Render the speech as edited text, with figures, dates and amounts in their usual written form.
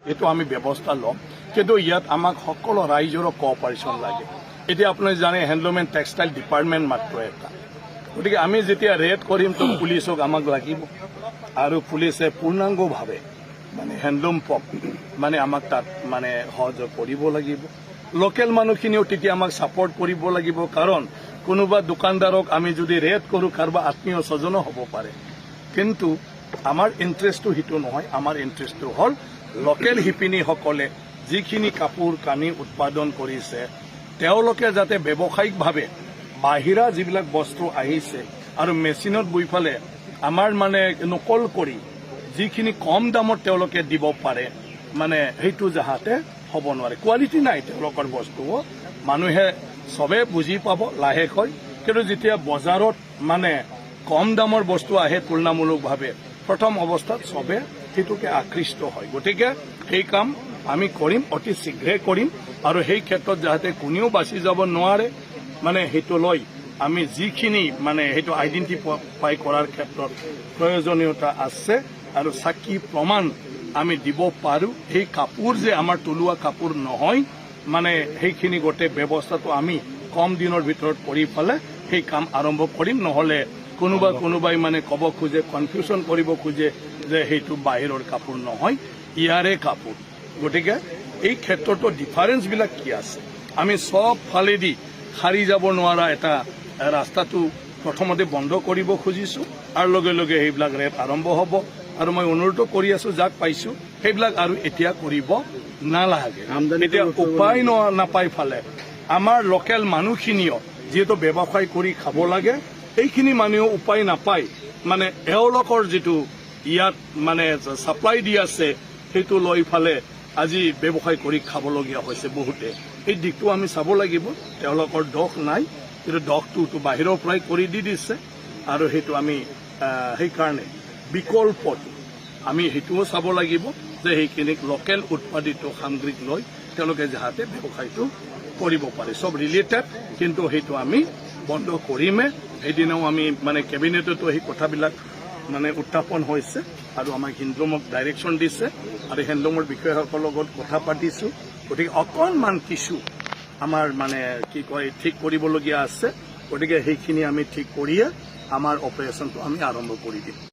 এইটো আমি ব্যৱস্থা ল'ম কিন্তু ইয়াত আমাক সকলো ৰাইজৰ কোঅপাৰেশ্যন লাগে এতিয়া আপুনি জানে হেণ্ডলুম এণ্ড টেক্সটাইল ডিপাৰ্টমেণ্ট মাত্ৰ এটা গতিকে আমি যেতিয়া ৰেড কৰিম তো পুলিচক আমাক লাগিব আৰু পুলিচে পূৰ্ণাংগভাৱে মানে হেণ্ডলুম মানে আমাক তাত মানে সহযোগ কৰিব লাগিব লোকেল মানুহখিনিও তেতিয়া আমাক ছাপৰ্ট কৰিব লাগিব কাৰণ কোনোবা দোকানদাৰক আমি যদি ৰেড কৰোঁ কাৰোবাৰ আত্মীয় স্বজনো হ'ব পাৰে কিন্তু আমাৰ ইণ্টাৰেষ্টটো সেইটো নহয় আমাৰ ইণ্টাৰেষ্টটো হ'ল লোকেল শিপিনীসকলে যিখিনি কাপোৰ কানি উৎপাদন কৰিছে তেওঁলোকে যাতে ব্যৱসায়িকভাৱে বাহিৰা যিবিলাক বস্তু আহিছে আৰু মেচিনত বৈ ফালে আমাৰ মানে নকল কৰি যিখিনি কম দামত তেওঁলোকে দিব পাৰে মানে সেইটো যাহাতে হ'ব নোৱাৰে কোৱালিটি নাই তেওঁলোকৰ বস্তুও মানুহে চবে বুজি পাব লাহেকৈ কিন্তু যেতিয়া বজাৰত মানে কম দামৰ বস্তু আহে তুলনামূলকভাৱে প্ৰথম অৱস্থাত চবে সেইটোকে আকৃষ্ট হয় গতিকে সেই কাম আমি কৰিম অতি শীঘ্ৰে কৰিম আৰু সেই ক্ষেত্ৰত যাতে কোনেও বাচি যাব নোৱাৰে মানে সেইটো লৈ আমি যিখিনি মানে সেইটো আইডেণ্টিফাই কৰাৰ ক্ষেত্ৰত প্ৰয়োজনীয়তা আছে আৰু সাক্ষী প্ৰমাণ আমি দিব পাৰোঁ সেই কাপোৰ যে আমাৰ তলুৱা কাপোৰ নহয় মানে সেইখিনি গোটেই ব্যৱস্থাটো আমি কম দিনৰ ভিতৰত কৰি পেলে সেই কাম আৰম্ভ কৰিম নহ'লে কোনোবাই মানে ক'ব খোজে কনফিউজন কৰিব খোজে যে সেইটো বাহিৰৰ কাপোৰ নহয় ইয়াৰে কাপোৰ গতিকে এই ক্ষেত্ৰতো ডিফাৰেঞ্চবিলাক কি আছে আমি সব ফালেদি সাৰি যাব নোৱাৰা এটা ৰাস্তাটো প্ৰথমতে বন্ধ কৰিব খুজিছোঁ আৰু লগে লগে সেইবিলাক ৰেট আৰম্ভ হ'ব আৰু মই অনুৰোধ কৰি আছোঁ যাক পাইছোঁ সেইবিলাক আৰু এতিয়া কৰিব নালাগে এতিয়া উপায় নাপাই ফালে আমাৰ লোকেল মানুহখিনিও যিহেতু ব্যৱসায় কৰি খাব লাগে এইখিনি মানুহেও উপায় নাপায় মানে এওঁলোকৰ যিটো ইয়াত মানে ছাপ্লাই দি আছে সেইটো লৈ ফালে আজি ব্যৱসায় কৰি খাবলগীয়া হৈছে বহুতে এই দিশটো আমি চাব লাগিব তেওঁলোকৰ দোষ নাই কিন্তু দোষটো বাহিৰৰ পৰাই কৰি দি দিছে আৰু সেইটো আমি সেইকাৰণে বিকল্পটো আমি সেইটোও চাব লাগিব যে সেইখিনিক লোকেল উৎপাদিত সামগ্ৰীক লৈ তেওঁলোকে যাতে ব্যৱসায়টো কৰিব পাৰে সব ৰিলেটেড কিন্তু সেইটো আমি বন্ধ কৰিমে সেইদিনাও আমি মানে কেবিনেটতো সেই কথাবিলাক মানে উত্থাপন হৈছে আৰু আমাক হেণ্ডলুমক ডাইৰেকশ্যন দিছে আৰু হেণ্ডলুমৰ বিষয়াসকলৰ লগত কথা পাতিছোঁ গতিকে অকণমান কিছু আমাৰ মানে কি কয় ঠিক কৰিবলগীয়া আছে গতিকে সেইখিনি আমি ঠিক কৰিয়ে আমাৰ অপাৰেশ্যনটো আমি আৰম্ভ কৰি দিম